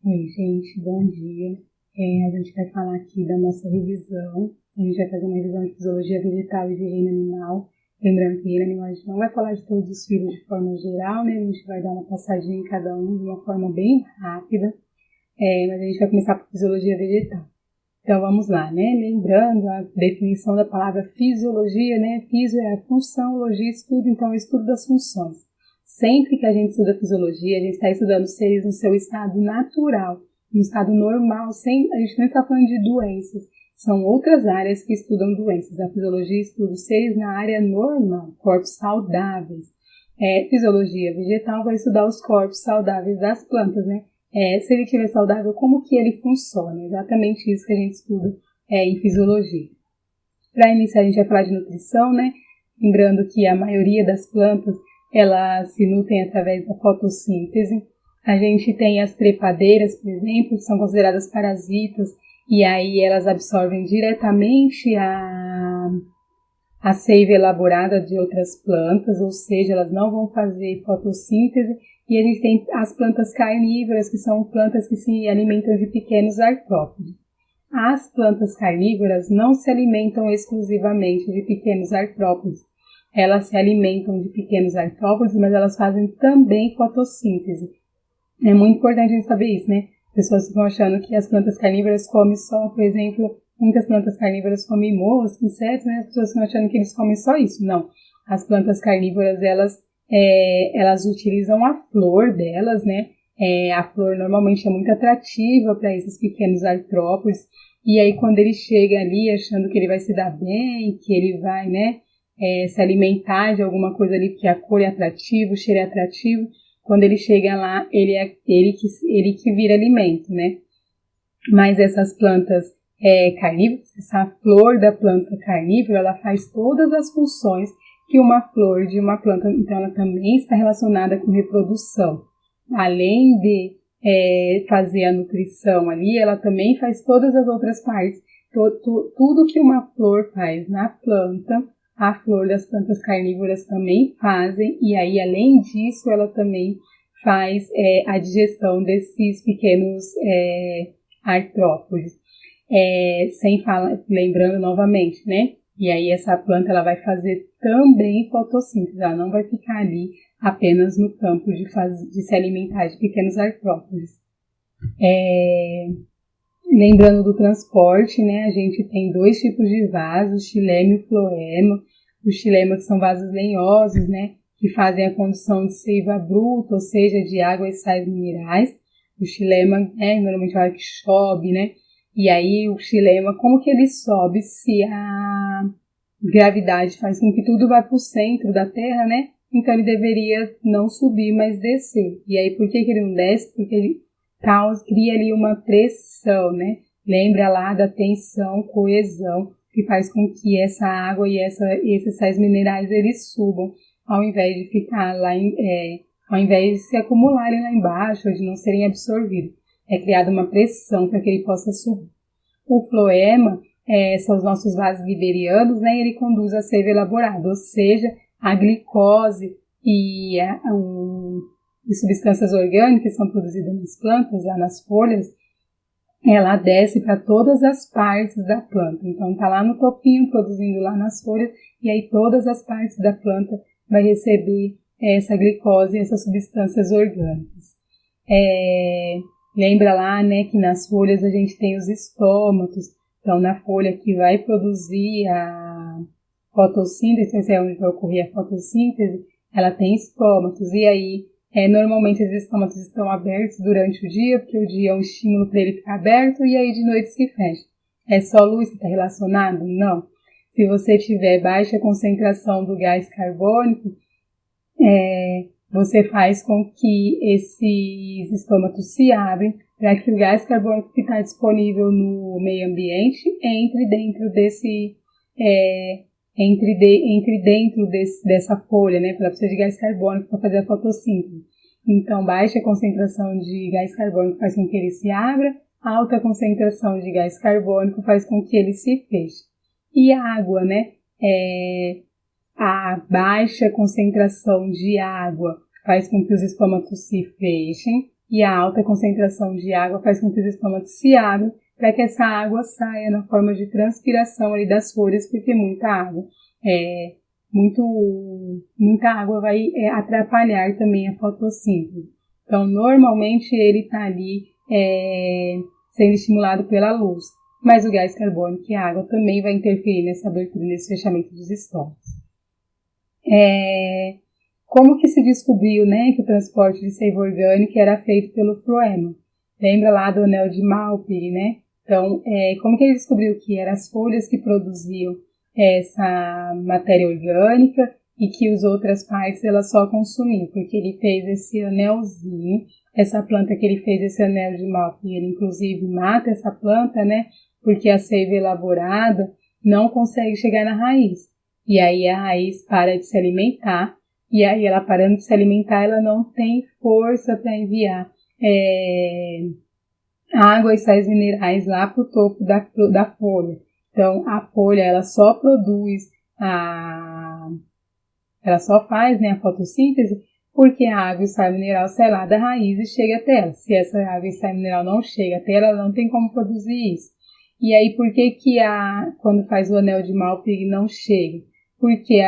Oi, gente, bom dia. A gente vai falar aqui da nossa revisão. A gente vai fazer uma revisão de fisiologia vegetal e de reino animal. Lembrando que reino animal a gente não vai falar de todos os filhos de forma geral, né? A gente vai dar uma passadinha em cada um de uma forma bem rápida. Mas a gente vai começar por fisiologia vegetal. Então vamos lá, né? Lembrando a definição da palavra fisiologia, né? Fisio é a função, logia, estudo, então é o estudo das funções. Sempre que a gente estuda fisiologia, a gente está estudando seres no seu estado natural, no estado normal, a gente não está falando de doenças. São outras áreas que estudam doenças. A fisiologia estuda os seres na área normal, corpos saudáveis. Fisiologia vegetal vai estudar os corpos saudáveis das plantas, né? Se ele estiver saudável, como que ele funciona? Exatamente isso que a gente estuda em fisiologia. Para iniciar, a gente vai falar de nutrição, né? Lembrando que a maioria das plantas, elas se nutrem através da fotossíntese. A gente tem as trepadeiras, por exemplo, que são consideradas parasitas, e aí elas absorvem diretamente a seiva elaborada de outras plantas, ou seja, elas não vão fazer fotossíntese. E a gente tem as plantas carnívoras, que são plantas que se alimentam de pequenos artrópodes. As plantas carnívoras não se alimentam exclusivamente de pequenos artrópodes. Elas se alimentam de pequenos artrópodes, mas elas fazem também fotossíntese. É muito importante a gente saber isso, né? As pessoas ficam achando que as plantas carnívoras comem só, por exemplo, muitas plantas carnívoras comem moscas, insetos, né? As pessoas ficam achando que eles comem só isso. Não. As plantas carnívoras, elas utilizam a flor delas, né? A flor normalmente é muito atrativa para esses pequenos artrópodes. E aí, quando ele chega ali achando que ele vai se dar bem, que ele vai, né? Se alimentar de alguma coisa ali, porque a cor é atrativa, o cheiro é atrativo. Quando ele chega lá, ele que vira alimento, né? Mas essas plantas carnívoras, essa flor da planta carnívora, ela faz todas as funções que uma flor de uma planta, então ela também está relacionada com reprodução. Além de fazer a nutrição ali, ela também faz todas as outras partes. Tudo que uma flor faz na planta, a flor das plantas carnívoras também fazem, e aí, além disso, ela também faz a digestão desses pequenos artrópodes. Sem falar, lembrando novamente, né? E aí essa planta ela vai fazer também fotossíntese, ela não vai ficar ali apenas no campo de se alimentar de pequenos artrópodes. Lembrando do transporte, né, a gente tem dois tipos de vasos, o xilema e o floema. O xilema, que são vasos lenhosos, né, que fazem a condução de seiva bruta, ou seja, de água e sais minerais. O xilema, normalmente é hora que chove, né, e aí o xilema, como que ele sobe se a gravidade faz com que tudo vá para o centro da Terra, né? Então ele deveria não subir, mas descer. E aí por que ele não desce? Porque ele cria ali uma pressão, né? Lembra lá da tensão, coesão, que faz com que essa água e esses sais minerais eles subam, ao invés de ficar lá, ao invés de se acumularem lá embaixo, ou de não serem absorvidos. É criada uma pressão para que ele possa subir. O floema são os nossos vasos liberianos, né? Ele conduz a seiva elaborada, ou seja, a glicose e substâncias orgânicas que são produzidas nas plantas, lá nas folhas, ela desce para todas as partes da planta. Então, está lá no topinho, produzindo lá nas folhas, e aí todas as partes da planta vai receber essa glicose e essas substâncias orgânicas. Lembra lá, né, que nas folhas a gente tem os estômatos. Então, na folha que vai produzir a fotossíntese, esse é onde vai ocorrer a fotossíntese, ela tem estômatos. E aí, normalmente os estômatos estão abertos durante o dia, porque o dia é um estímulo para ele ficar aberto, e aí de noite se fecha. É só luz que está relacionado? Não. Se você tiver baixa concentração do gás carbônico, você faz com que esses estômatos se abrem para que o gás carbônico que está disponível no meio ambiente entre dentro dessa folha, né? Ela precisa de gás carbônico para fazer a fotossíntese. Então, baixa concentração de gás carbônico faz com que ele se abra, alta concentração de gás carbônico faz com que ele se feche. E a água, né? A baixa concentração de água faz com que os estômatos se fechem e a alta concentração de água faz com que os estômagos se abram para que essa água saia na forma de transpiração ali das folhas, porque muita água vai atrapalhar também a fotossíntese. Então, normalmente ele está ali sendo estimulado pela luz, mas o gás carbônico e a água também vai interferir nessa abertura, nesse fechamento dos estômagos. Como que se descobriu, né, que o transporte de seiva orgânica era feito pelo floema? Lembra lá do anel de Malpighi, né? Então, como que ele descobriu que eram as folhas que produziam essa matéria orgânica e que as outras partes elas só consumiam? Porque ele fez esse anelzinho, essa planta que ele fez, esse anel de Malpighi, ele inclusive mata essa planta, né? Porque a seiva elaborada não consegue chegar na raiz. E aí a raiz para de se alimentar, e aí ela parando de se alimentar, ela não tem força para enviar água e sais minerais lá para o topo da folha. Então, a folha, ela só produz ela só faz, né, a fotossíntese porque a água e o sal mineral sai lá da raiz e chega até ela. Se essa água e sal mineral não chega até ela, ela não tem como produzir isso. E aí, por que quando faz o anel de Malpighi não chega? Porque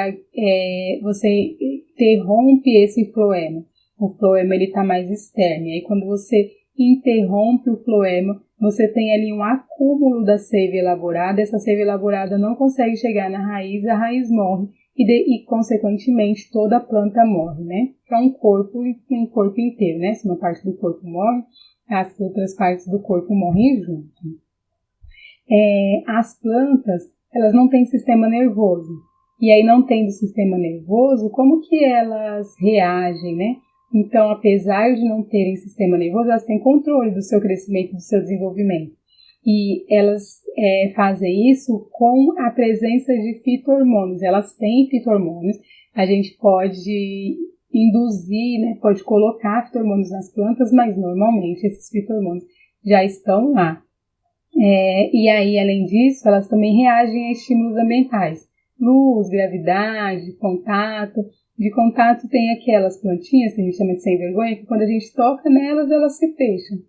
você interrompe esse floema. O floema, ele está mais externo. E aí, quando você interrompe o floema, você tem ali um acúmulo da seiva elaborada. Essa seiva elaborada não consegue chegar na raiz, a raiz morre e consequentemente, toda a planta morre, né? É um corpo inteiro, né? Se uma parte do corpo morre, as outras partes do corpo morrem junto. As plantas, elas não têm sistema nervoso. E aí, não tendo sistema nervoso, como que elas reagem, né? Então, apesar de não terem sistema nervoso, elas têm controle do seu crescimento, do seu desenvolvimento. E elas fazem isso com a presença de fito-hormônios. Elas têm fito-hormônios. A gente pode induzir, né, pode colocar fito-hormônios nas plantas, mas normalmente esses fito-hormônios já estão lá. E aí, além disso, elas também reagem a estímulos ambientais. Luz, gravidade, contato. De contato tem aquelas plantinhas que a gente chama de sem vergonha, que quando a gente toca nelas, elas se fecham.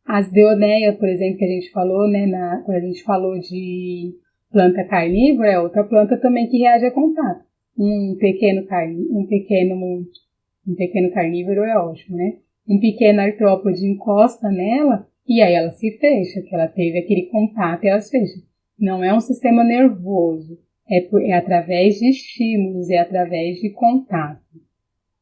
As deonéia, por exemplo, que a gente falou, né, quando a gente falou de planta carnívora, é outra planta também que reage a contato. Um pequeno carnívoro é ótimo, né? Um pequeno artrópode encosta nela e aí ela se fecha, que ela teve aquele contato e ela se fecha. Não é um sistema nervoso, é através de estímulos, é através de contato.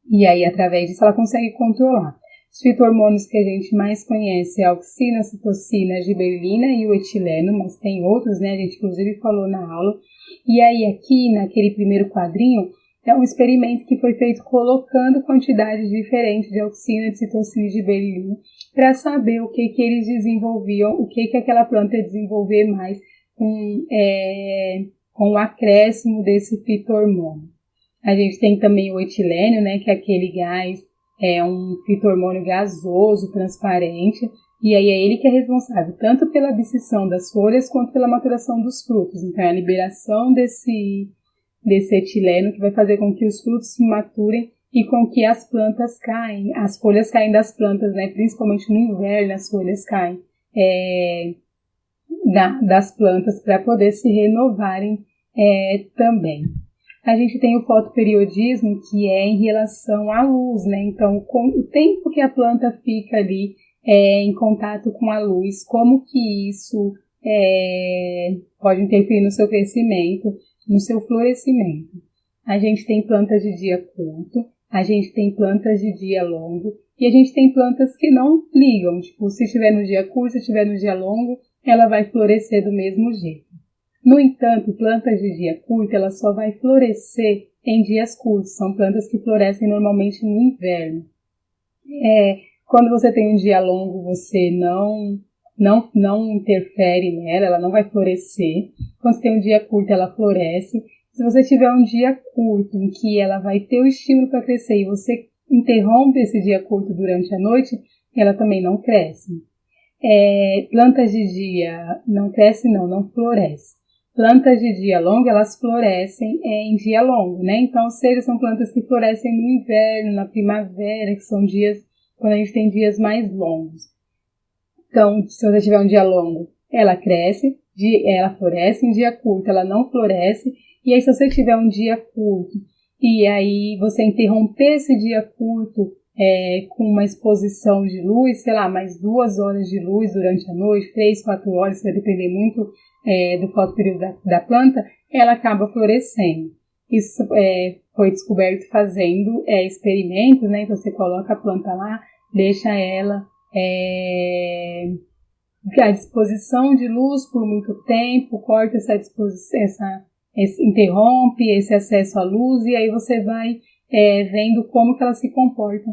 E aí, através disso, ela consegue controlar. Os fito-hormônios que a gente mais conhece é a auxina, a citocina, a giberelina e o etileno, mas tem outros, né? A gente inclusive falou na aula. E aí, aqui, naquele primeiro quadrinho, é um experimento que foi feito colocando quantidades diferentes de auxina, de citocina e giberelina para saber o que eles desenvolviam, o que aquela planta ia desenvolver mais com o acréscimo desse fito-hormônio. A gente tem também o etilênio, né, que é aquele gás, um fito-hormônio gasoso, transparente, e aí é ele que é responsável tanto pela abscissão das folhas quanto pela maturação dos frutos. Então é a liberação desse etileno que vai fazer com que os frutos se maturem e com que as plantas caem, as folhas caem das plantas, né, principalmente no inverno as folhas caem das plantas para poder se renovarem também. A gente tem o fotoperiodismo, que é em relação à luz, né? Então, com o tempo que a planta fica ali em contato com a luz, como que isso pode interferir no seu crescimento, no seu florescimento. A gente tem plantas de dia curto, a gente tem plantas de dia longo, e a gente tem plantas que não ligam. Tipo, se estiver no dia curto, se estiver no dia longo, ela vai florescer do mesmo jeito. No entanto, plantas de dia curto, ela só vai florescer em dias curtos. São plantas que florescem normalmente no inverno. Quando você tem um dia longo, você não interfere nela, ela não vai florescer. Quando você tem um dia curto, ela floresce. Se você tiver um dia curto em que ela vai ter o estímulo para crescer e você interrompe esse dia curto durante a noite, ela também não cresce. Plantas de dia não crescem, não florescem. Plantas de dia longo, elas florescem em dia longo, né? Então, ou seja, são plantas que florescem no inverno, na primavera, que são dias quando a gente tem dias mais longos. Então, se você tiver um dia longo, ela cresce, ela floresce, em dia curto ela não floresce, e aí se você tiver um dia curto, e aí você interromper esse dia curto com uma exposição de luz, sei lá, mais 2 horas de luz durante a noite, 3, 4 horas, isso vai depender muito do fotoperíodo da planta, ela acaba florescendo. Isso foi descoberto fazendo experimentos, né? Então você coloca a planta lá, deixa ela à disposição de luz por muito tempo, corta essa disposição, interrompe esse acesso à luz e aí você vai vendo como que ela se comporta.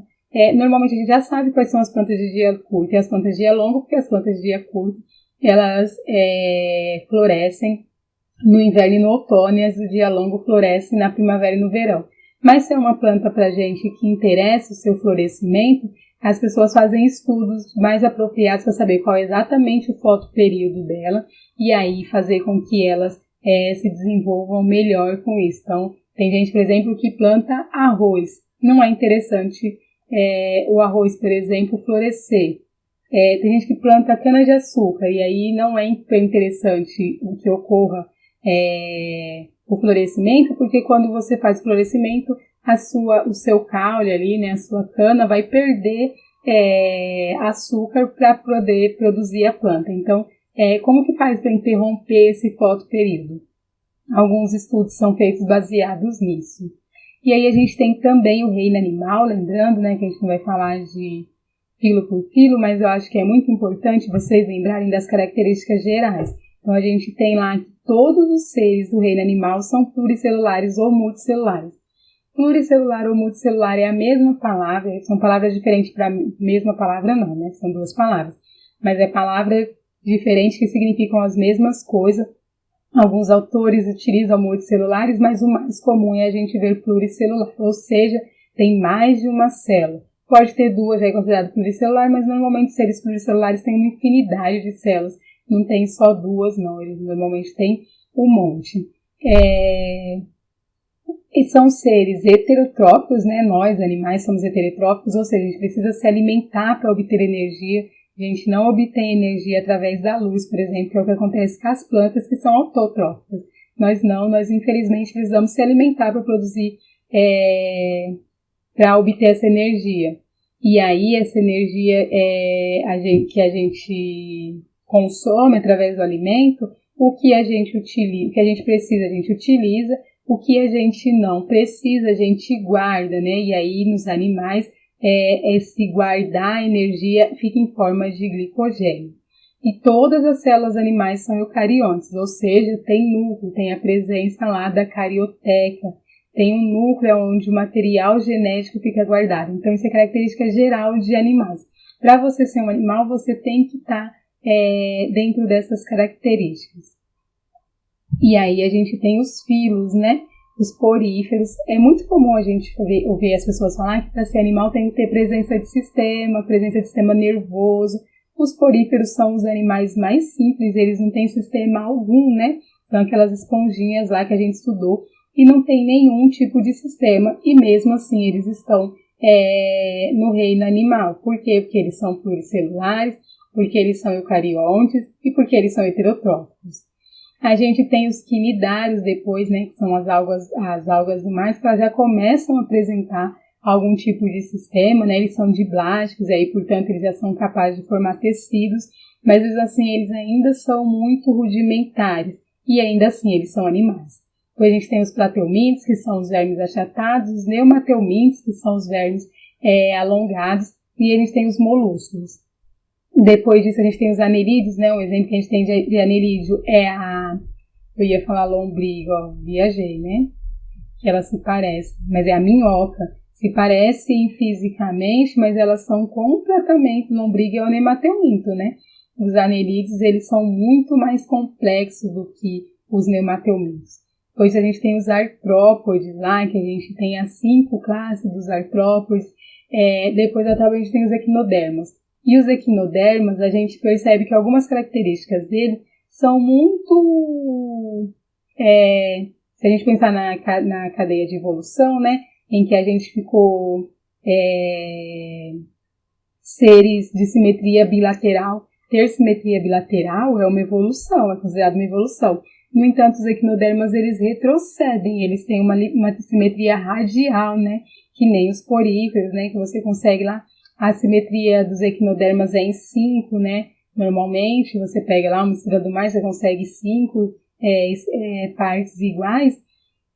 Normalmente a gente já sabe quais são as plantas de dia curto e as plantas de dia longo, porque as plantas de dia curto elas florescem no inverno e no outono, e as do dia longo florescem na primavera e no verão. Mas se é uma planta para gente que interessa o seu florescimento, as pessoas fazem estudos mais apropriados para saber qual é exatamente o fotoperíodo dela e aí fazer com que elas se desenvolvam melhor com isso. Então, tem gente, por exemplo, que planta arroz. Não é interessante o arroz, por exemplo, florescer. Tem gente que planta cana-de-açúcar e aí não é interessante o que ocorra o florescimento, porque quando você faz florescimento, o seu caule ali, né, a sua cana vai perder açúcar para poder produzir a planta. Então, como que faz para interromper esse fotoperíodo? Alguns estudos são feitos baseados nisso. E aí a gente tem também o reino animal, lembrando, né, que a gente não vai falar de filo por filo, mas eu acho que é muito importante vocês lembrarem das características gerais. Então a gente tem lá que todos os seres do reino animal são pluricelulares ou multicelulares. Pluricelular ou multicelular é a mesma palavra, são palavras diferentes para a mesma palavra não, né? São 2 palavras. Mas é palavra diferente que significam as mesmas coisas. Alguns autores utilizam multicelulares, mas o mais comum é a gente ver pluricelular, ou seja, tem mais de uma célula. Pode ter 2, já é considerado pluricelular, mas normalmente seres pluricelulares têm uma infinidade de células. Não tem só 2, não. Eles normalmente têm um monte. E são seres heterotróficos, né? Nós, animais, somos heterotróficos, ou seja, a gente precisa se alimentar para obter energia. A gente não obtém energia através da luz, por exemplo, que é o que acontece com as plantas que são autotróficas. Nós não, nós infelizmente precisamos se alimentar para produzir, para obter essa energia. E aí essa energia que a gente consome através do alimento, o que a gente utiliza, o que a gente precisa, a gente utiliza, o que a gente não precisa, a gente guarda, né? E aí nos animais, esse guardar energia fica em forma de glicogênio. E todas as células animais são eucariontes, ou seja, tem núcleo, tem a presença lá da carioteca, tem um núcleo onde o material genético fica guardado. Então, isso é característica geral de animais. Para você ser um animal, você tem que estar dentro dessas características. E aí a gente tem os filos, né? Os poríferos. É muito comum a gente ouvir as pessoas falar que para ser animal tem que ter presença de sistema nervoso. Os poríferos são os animais mais simples, eles não têm sistema algum, né? São aquelas esponjinhas lá que a gente estudou e não tem nenhum tipo de sistema e mesmo assim eles estão no reino animal. Por quê? Porque eles são pluricelulares, porque eles são eucariontes e porque eles são heterotróficos. A gente tem os quinidários depois, né, que são as algas do mar, que elas já começam a apresentar algum tipo de sistema, né, eles são diblásticos, e aí, portanto, eles já são capazes de formar tecidos, mas assim, eles ainda são muito rudimentares, e ainda assim, eles são animais. Depois a gente tem os plateumintes, que são os vermes achatados, os neumateumintes, que são os vermes alongados, e eles têm os moluscos. Depois disso a gente tem os anelídeos, né? Um exemplo que a gente tem de anelídeo eu ia falar lombriga, viajei, né? Que elas se parecem, mas é a minhoca. Se parecem fisicamente, mas elas são completamente, lombriga é o nemateuminto, né? Os anelídeos, eles são muito mais complexos do que os neumateumintos. Depois a gente tem os artrópodes lá, que a gente tem as 5 classes dos artrópodes. Depois a gente tem os equinodermas. E os equinodermas, a gente percebe que algumas características dele são muito... se a gente pensar na cadeia de evolução, né, em que a gente ficou seres de simetria bilateral. Ter simetria bilateral é uma evolução, é considerado uma evolução. No entanto, os equinodermas, eles retrocedem, eles têm uma simetria radial, né? Que nem os poríferos, né? Que você consegue lá, a simetria dos equinodermas é em 5, né? Normalmente, você pega lá uma mistura do mar, você consegue 5 partes iguais.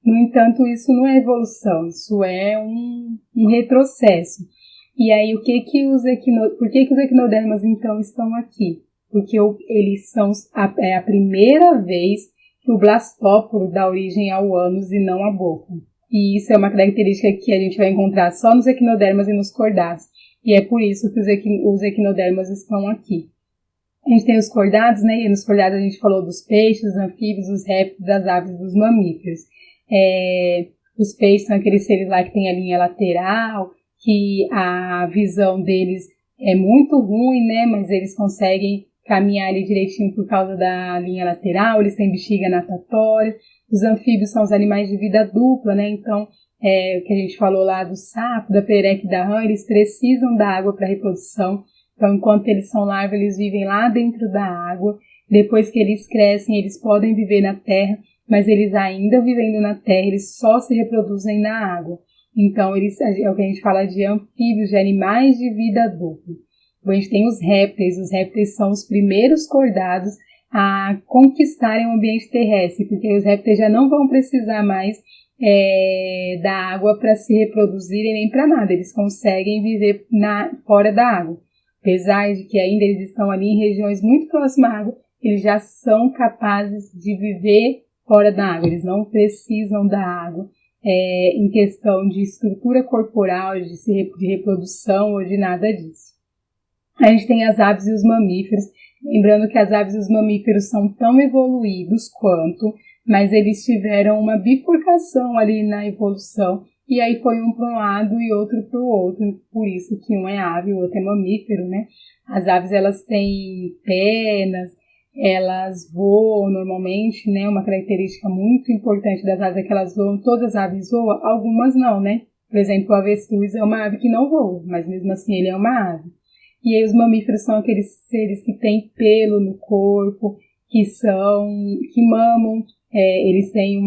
No entanto, isso não é evolução, isso é um retrocesso. E aí, por que os equinodermas, então, estão aqui? Porque eles são a primeira vez que o blastóporo dá origem ao ânus e não à boca. E isso é uma característica que a gente vai encontrar só nos equinodermas e nos cordados. E é por isso que os equinodermas estão aqui. A gente tem os cordados, né? E nos cordados a gente falou dos peixes, dos anfíbios, dos répteis, das aves e dos mamíferos. Os peixes são aqueles seres lá que tem a linha lateral, que a visão deles é muito ruim, né? Mas eles conseguem caminhar ali direitinho por causa da linha lateral, eles têm bexiga natatória. Os anfíbios são os animais de vida dupla, né? Então, o que a gente falou lá do sapo, da perereca e da rã, eles precisam da água para reprodução. Então, enquanto eles são larvas, eles vivem lá dentro da água. Depois que eles crescem, eles podem viver na terra, mas eles ainda vivendo na terra, eles só se reproduzem na água. Então, é o que a gente fala de anfíbios, de animais de vida dupla. A gente tem os répteis são os primeiros cordados a conquistarem o ambiente terrestre, porque os répteis já não vão precisar mais da água para se reproduzirem nem para nada, eles conseguem viver fora da água. Apesar de que ainda eles estão ali em regiões muito próximas à água, eles já são capazes de viver fora da água, eles não precisam da água em questão de estrutura corporal, de reprodução ou de nada disso. A gente tem as aves e os mamíferos, lembrando que as aves e os mamíferos são tão evoluídos quanto, mas eles tiveram uma bifurcação ali na evolução, e aí foi um para um lado e outro para o outro, por isso que um é ave e o outro é mamífero, né? As aves, elas têm penas, elas voam normalmente, né? Uma característica muito importante das aves é que elas voam, todas as aves voam, algumas não, né? Por exemplo, o avestruz é uma ave que não voa, mas mesmo assim ele é uma ave. E aí os mamíferos são aqueles seres que têm pelo no corpo, que mamam, eles têm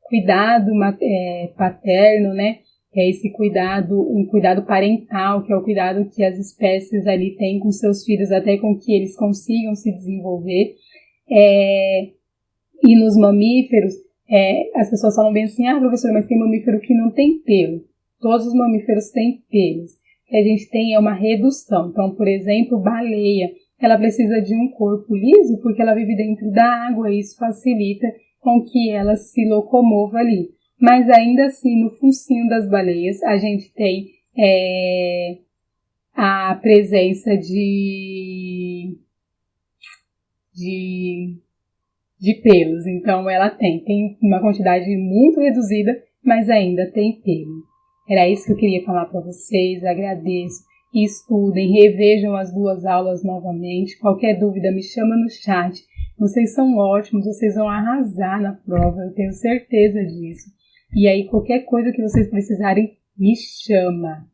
cuidado paterno, né? Esse um cuidado parental, que é o cuidado que as espécies ali têm com seus filhos, até com que eles consigam se desenvolver. E nos mamíferos, as pessoas falam bem assim, professora, mas tem mamífero que não tem pelo. Todos os mamíferos têm pelos. Que a gente tem uma redução. Então, por exemplo, baleia, ela precisa de um corpo liso porque ela vive dentro da água e isso facilita com que ela se locomova ali. Mas ainda assim, no focinho das baleias, a gente tem a presença de pelos. Então, ela tem uma quantidade muito reduzida, mas ainda tem pelo. Era isso que eu queria falar para vocês, agradeço, estudem, revejam as 2 aulas novamente, qualquer dúvida me chama no chat, vocês são ótimos, vocês vão arrasar na prova, eu tenho certeza disso. E aí qualquer coisa que vocês precisarem, me chama.